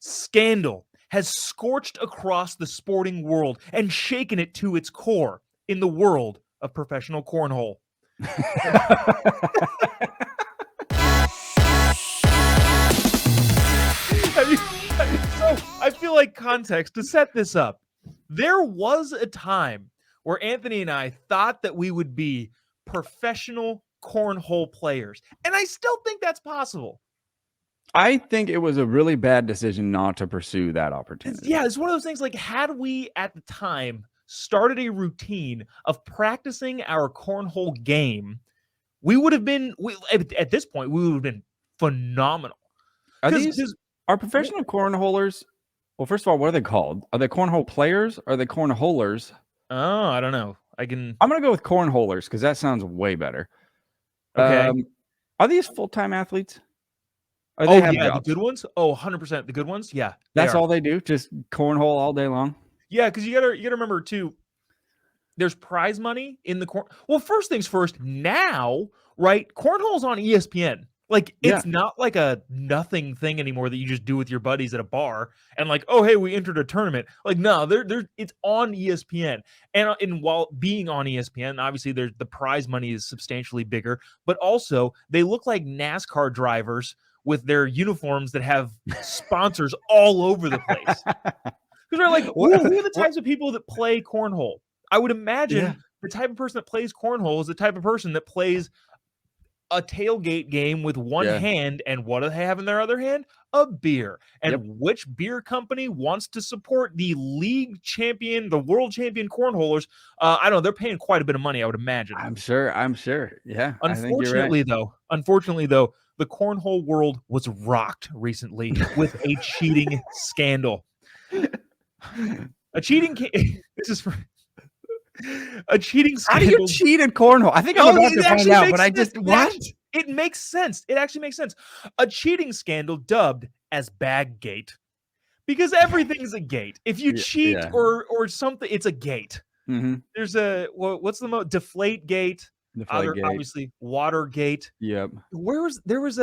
Scandal has scorched across the sporting world and shaken it to its core in the world of professional cornhole. So I feel like context to set this up. There was a time where Anthony and I thought that we would be professional cornhole players, and I still think that's possible. I think it was a really bad decision not to pursue that opportunity. Yeah, it's one of those things like, had we at the time started a routine of practicing our cornhole game, we would have been, at this point, we would have been phenomenal. Are professional cornholers, well, first of all, what are they called? Are they cornhole players? Or are they cornholers? Oh, I don't know. I'm going to go with cornholers because that sounds way better. Okay. Are these full-time athletes? The good ones? Oh, 100% the good ones? Yeah. That's all they do? Just cornhole all day long? Yeah, because you gotta remember, too, there's prize money in the corn. Well, first things first, now, right, cornhole's on ESPN. Like, it's not like a nothing thing anymore that you just do with your buddies at a bar and like, oh, hey, we entered a tournament. Like, no, it's on ESPN. And while being on ESPN, obviously the prize money is substantially bigger, but also they look like NASCAR drivers with their uniforms that have sponsors all over the place. Because they're like, who are the types of people that play cornhole? I would imagine the type of person that plays cornhole is the type of person that plays a tailgate game with one hand, and what do they have in their other hand? A beer. And which beer company wants to support the league champion, the world champion cornholers? I don't know. They're paying quite a bit of money, I would imagine. I'm sure. Yeah. Unfortunately, though, the cornhole world was rocked recently with a cheating scandal. A cheating scandal. How do you cheat at cornhole? I think I'm about to find out, but I just what? It makes sense. It actually makes sense. A cheating scandal dubbed as Baggate, because everything's a gate. If you cheat or something, it's a gate. Mm-hmm. There's what's the Deflate Gate? Obviously Watergate. Yep. There was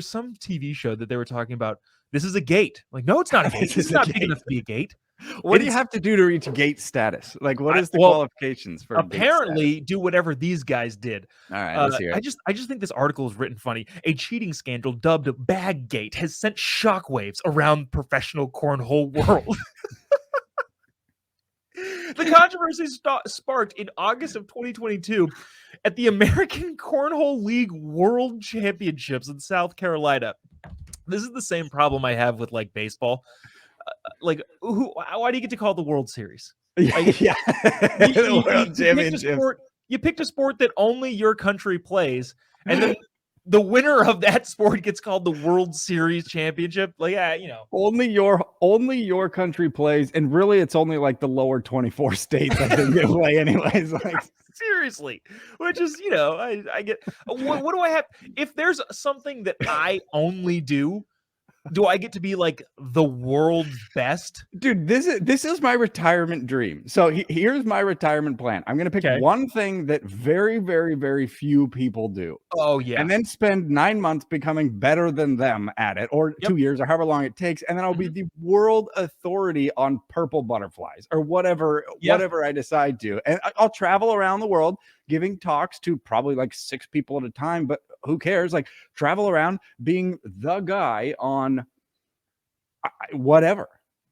some TV show that they were talking about. This is a gate. Like, no, it's not a gate. It's not big enough to be a gate. What do you have to do to reach gate status? Like, what is the qualifications for? Apparently, do whatever these guys did. All right, let's hear it. I just think this article is written funny. A cheating scandal dubbed Baggate has sent shockwaves around professional cornhole world. The controversy sparked in August of 2022 at the American Cornhole League World Championships in South Carolina. This is the same problem I have with like baseball. Why do you get to call it the World Series? You picked a sport that only your country plays, and then the winner of that sport gets called the World Series Championship. Like, only your country plays, and really, it's only like the lower 24 states I think they play, anyways. Like, seriously, which is, I get. What do I have? If there's something that I only do I get to be like the world's best? Dude, this is my retirement dream. So here's my retirement plan. I'm going to pick one thing that very, very, very few people do. Oh, yeah. And then spend 9 months becoming better than them at it, or 2 years, or however long it takes. And then I'll be the world authority on purple butterflies or whatever I decide to. And I'll travel around the world giving talks to probably like 6 people at a time, but who cares? Like, travel around being the guy on whatever,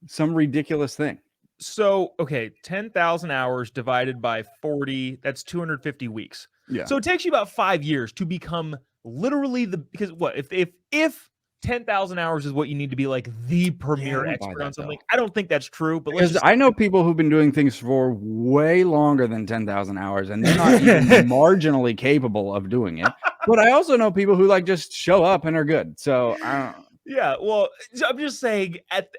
some ridiculous thing. So, okay, 10,000 hours divided by 40, that's 250 weeks. Yeah. So it takes you about 5 years to become literally because what if 10,000 hours is what you need to be like the premier expert on something? I don't think that's true, but I know people who've been doing things for way longer than 10,000 hours, and they're not even marginally capable of doing it. But I also know people who like just show up and are good. So I don't know. Yeah, well, I'm just saying at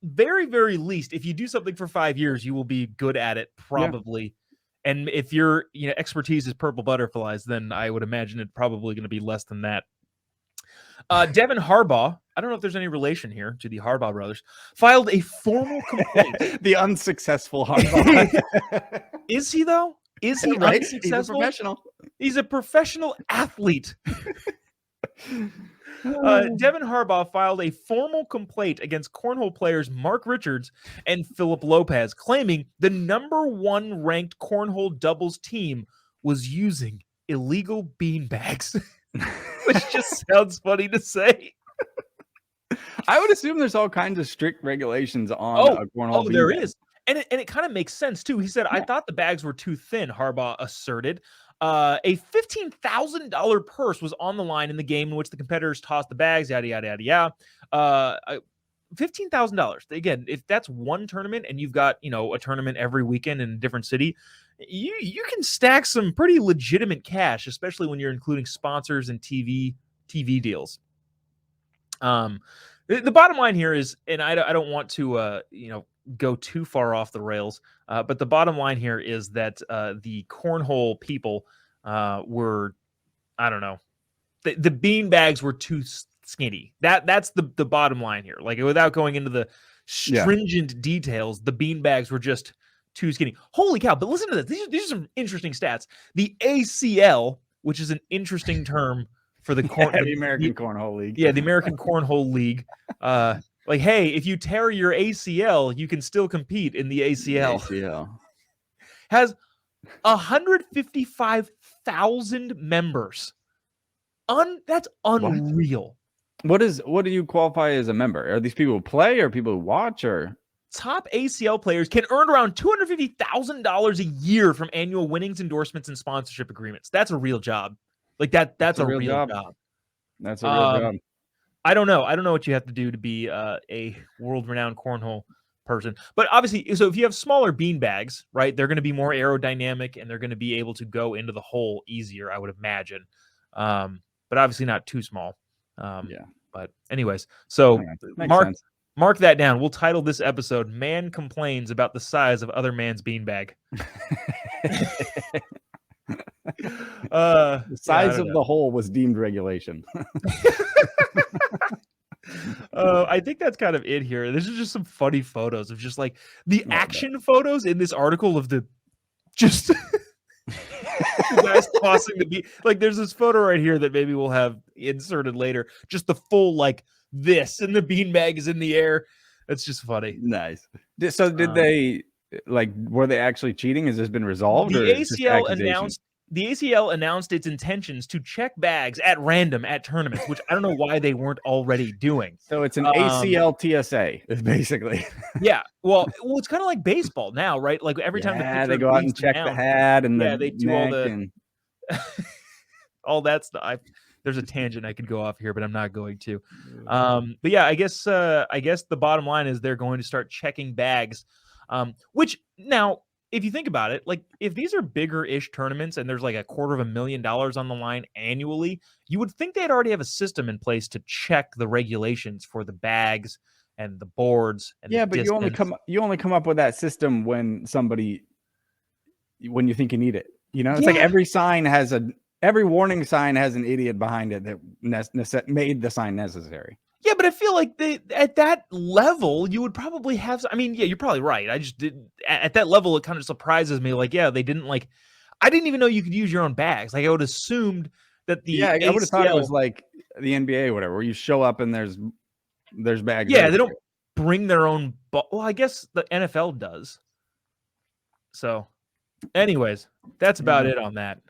very, very least, if you do something for 5 years, you will be good at it, probably. Yeah. And if your expertise is purple butterflies, then I would imagine it's probably going to be less than that. Devin Harbaugh, I don't know if there's any relation here to the Harbaugh brothers, filed a formal complaint. The unsuccessful Harbaugh. Is he, though? Is he unsuccessful? He's a professional. He's a professional athlete. Devin Harbaugh filed a formal complaint against cornhole players Mark Richards and Philip Lopez, claiming the #1 ranked cornhole doubles team was using illegal beanbags, which just sounds funny to say. I would assume there's all kinds of strict regulations on a cornhole. Oh, there is. And it kind of makes sense, too. He said, I thought the bags were too thin, Harbaugh asserted. A $15,000 purse was on the line in the game in which the competitors tossed the bags, yada, yada, yada, yada. $15,000. Again, if that's one tournament and you've got, a tournament every weekend in a different city, you can stack some pretty legitimate cash, especially when you're including sponsors and TV deals. The bottom line here is, and I don't want to, go too far off the rails, but the bottom line here is that the cornhole people were, I don't know, the bean bags were too skinny. That's the bottom line here. Like, without going into the stringent details, the bean bags were just too skinny. Holy cow! But listen to this. These are some interesting stats. The ACL, which is an interesting term for the American Cornhole League. Yeah, the American Cornhole League. Like, hey, if you tear your ACL, you can still compete in the ACL. Has 155,000 members. That's unreal. What do you qualify as a member? Are these people who play or people who watch or? Top ACL players can earn around $250,000 a year from annual winnings, endorsements, and sponsorship agreements. That's a real job. Like that's a real job. That's a real job. I don't know what you have to do to be a world-renowned cornhole person. But obviously, so if you have smaller bean bags, right, they're going to be more aerodynamic and they're going to be able to go into the hole easier, I would imagine. But obviously not too small. But anyways, so mark that down. We'll title this episode, Man Complains About the Size of Other Man's Beanbag. The size of the hole was deemed regulation. I think that's kind of it here. This is just some funny photos of just like the action photos in this article of the just the guys tossing the beat. Like, there's this photo right here that maybe we'll have inserted later. Just the full like this, and the beanbag is in the air. That's just funny. Nice. So did they were they actually cheating? Has this been resolved? The ACL announced its intentions to check bags at random at tournaments, which I don't know why they weren't already doing. So it's an ACL TSA, basically. Yeah. Well, it's kind of like baseball now, right? Like every time they go out and check the hat and they do all that stuff. There's a tangent I could go off here, but I'm not going to. But yeah, I guess the bottom line is they're going to start checking bags, which now, if you think about it, like if these are bigger-ish tournaments and there's like $250,000 on the line annually, you would think they'd already have a system in place to check the regulations for the bags and the boards. And but you only come up with that system when you think you need it. It's like every warning sign has an idiot behind it that made the sign necessary. Yeah, but I feel like at that level, you would probably have. I mean, yeah, you're probably right. I just did at that level. It kind of surprises me. Like, yeah, they didn't like. I didn't even know you could use your own bags. Like, I would have assumed that the I would have thought it was like the NBA or whatever, where you show up and there's bags. Yeah, they don't bring their own. Well, I guess the NFL does. So, anyways, that's about it on that.